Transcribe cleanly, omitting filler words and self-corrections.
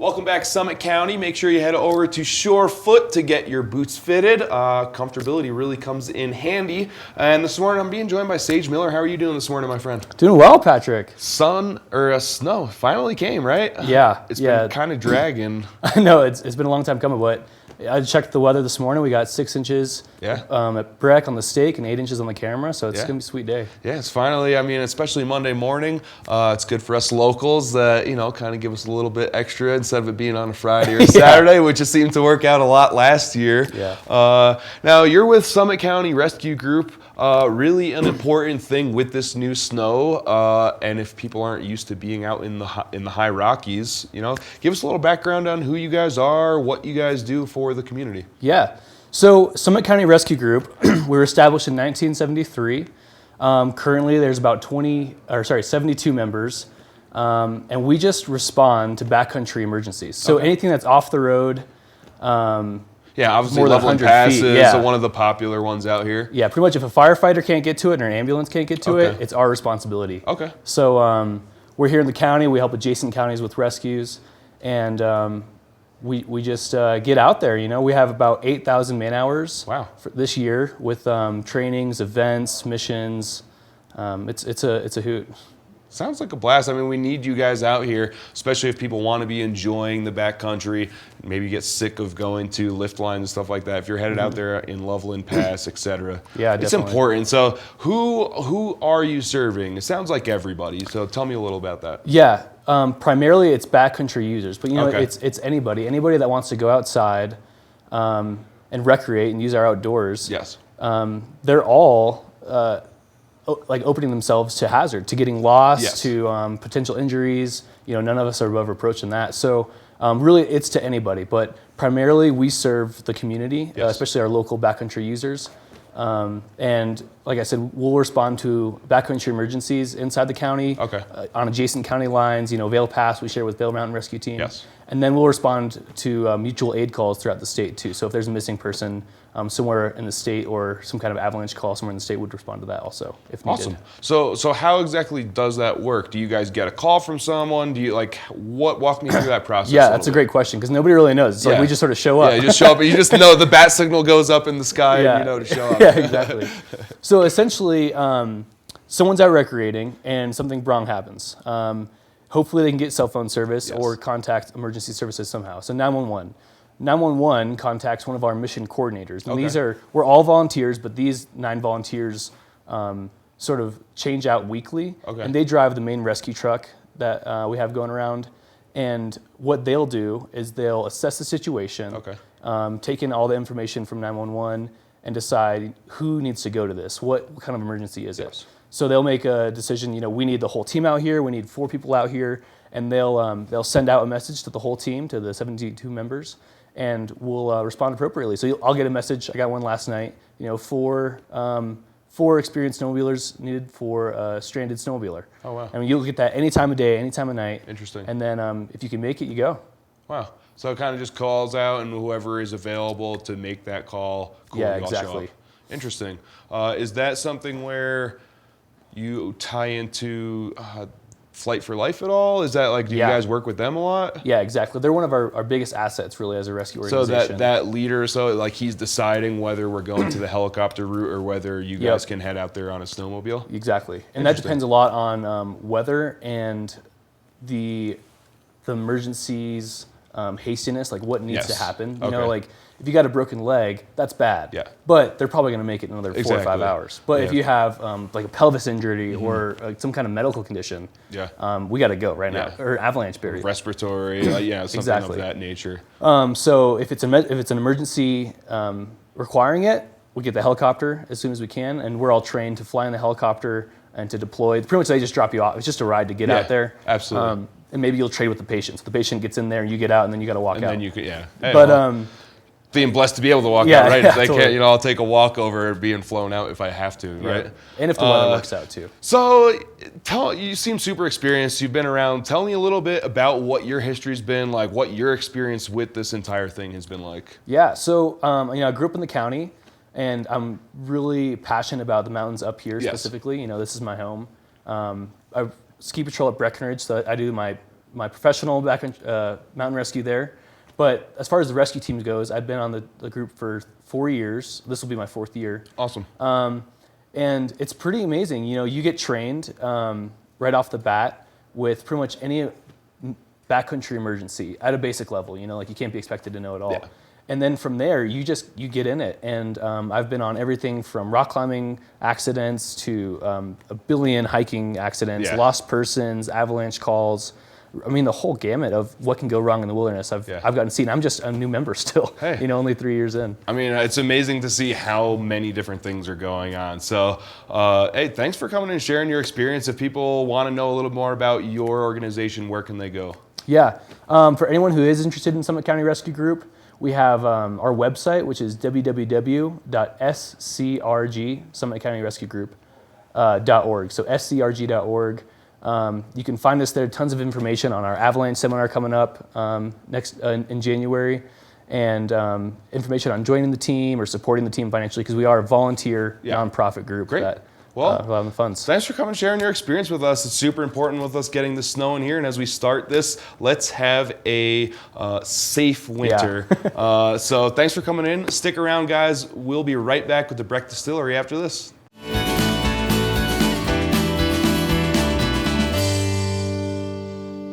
Welcome back, Summit County. Make sure you head over to Surefoot to get your boots fitted. Comfortability really comes in handy. And this morning I'm being joined by Sage Miller. How are you doing this morning, my friend? Doing well, Patrick. Snow finally came, right? Yeah. It's been kind of dragging. I know, it's been a long time coming, but I checked the weather this morning. We got 6 inches at Breck on the stake and 8 inches on the camera, so it's going to be a sweet day. Yeah, it's finally, I mean, especially Monday morning, it's good for us locals that, kind of give us a little bit extra instead of it being on a Friday or a Saturday, which just seemed to work out a lot last year. Yeah. Now, you're with Summit County Rescue Group. Really an important thing with this new snow, and if people aren't used to being out in the high Rockies, give us a little background on who you guys are, what you guys do for the community. Yeah. So Summit County Rescue Group, we were established in 1973. Currently, there's about 72 members, and we just respond to backcountry emergencies. So anything that's off the road. Obviously more than Loveland 100 Pass feet, is one of the popular ones out here. Yeah, pretty much if a firefighter can't get to it or an ambulance can't get to it, it's our responsibility. Okay. So we're here in the county. We help adjacent counties with rescues, and we just get out there. We have about 8,000 man hours for this year with trainings, events, missions. It's a hoot. Sounds like a blast. I mean, we need you guys out here, especially if people want to be enjoying the backcountry, maybe get sick of going to lift lines and stuff like that. If you're headed out there in Loveland Pass, etc. Yeah, it's definitely important. So who are you serving? It sounds like everybody. So tell me a little about that. Yeah, primarily it's backcountry users, but it's anybody that wants to go outside and recreate and use our outdoors. Yes. They're all opening themselves to hazard, to getting lost, to potential injuries. None of us are above reproach in that. So really, it's to anybody. But primarily, we serve the community, especially our local backcountry users. And like I said, we'll respond to backcountry emergencies inside the county, on adjacent county lines. Vail Pass, we share with Vail Mountain Rescue Team. Yes. And then we'll respond to mutual aid calls throughout the state too. So if there's a missing person somewhere in the state or some kind of avalanche call somewhere in the state, would respond to that also if needed. Awesome. So how exactly does that work? Do you guys get a call from someone? Do you walk me through that process? Yeah, that's a great question because nobody really knows. It's like we just sort of show up. Yeah, you just show up. You just know the bat signal goes up in the sky and you know to show up. Yeah, exactly. So essentially, someone's out recreating and something wrong happens. Hopefully they can get cell phone service or contact emergency services somehow. So 911. 911 contacts one of our mission coordinators. And we're all volunteers, but these 9 volunteers sort of change out weekly. And they drive the main rescue truck that we have going around. And what they'll do is they'll assess the situation, take in all the information from 911, and decide who needs to go to this. What kind of emergency is it? So they'll make a decision. We need the whole team out here. We need 4 people out here, and they'll send out a message to the whole team, to the 72 members, and we'll respond appropriately. So I'll get a message. I got one last night. 4 experienced snowmobilers needed for a stranded snowmobiler. Oh wow! I mean, you'll get that any time of day, any time of night. Interesting. And then if you can make it, you go. Wow. So it kind of just calls out, and whoever is available to make that call. Cool, yeah, exactly. Interesting. Is that something where you tie into Flight for Life at all? Is that do you guys work with them a lot? Yeah, exactly. They're one of our biggest assets, really, as a rescue organization. So that leader, he's deciding whether we're going to the helicopter route or whether you guys can head out there on a snowmobile? Exactly. And that depends a lot on weather and the emergency's hastiness, what needs to happen. If you got a broken leg, that's bad. Yeah. But they're probably going to make it another 4 or 5 hours. But if you have a pelvis injury or some kind of medical condition, we got to go right now. Or avalanche barrier. Respiratory, something of that nature. So if it's an emergency requiring it, we get the helicopter as soon as we can, and we're all trained to fly in the helicopter and to deploy. Pretty much they just drop you off. It's just a ride to get out there. Absolutely. And maybe you'll trade with the patient. So the patient gets in there, and you get out, and then you got to walk out. And then you could, But being blessed to be able to walk out, right? Yeah, if they totally. can't, I'll take a walk over being flown out if I have to, right? And if the weather works out too. So you seem super experienced. You've been around. Tell me a little bit about what your history's been like, what your experience with this entire thing has been like. Yeah, so I grew up in the county, and I'm really passionate about the mountains up here specifically. This is my home. I ski patrol at Breckenridge, so I do my my professional mountain rescue there. But as far as the rescue team goes, I've been on the group for 4 years. This will be my 4th year. Awesome. And it's pretty amazing. You know, you get trained right off the bat with pretty much any backcountry emergency at a basic level. You know, like you can't be expected to know it all. Yeah. And then from there, you get in it. And I've been on everything from rock climbing accidents to a billion hiking accidents, Yeah. lost persons, avalanche calls. I mean, the whole gamut of what can go wrong in the wilderness. I've gotten to see, and I'm just a new member still. Hey. You know, only 3 years in. I mean, it's amazing to see how many different things are going on. So, hey, thanks for coming and sharing your experience. If people want to know a little more about your organization, where can they go? Yeah. For anyone who is interested in Summit County Rescue Group, we have our website, which is www.scrg, Summit County Rescue Group, .org. So scrg.org. You can find us there. Tons of information on our avalanche seminar coming up next in January, and information on joining the team or supporting the team financially, because we are a volunteer nonprofit group. Great. That Well, have the funds. Thanks for coming and sharing your experience with us. It's super important with us getting the snow in here. And as we start this, let's have a safe winter. So thanks for coming in. Stick around, guys. We'll be right back with the Breck Distillery after this.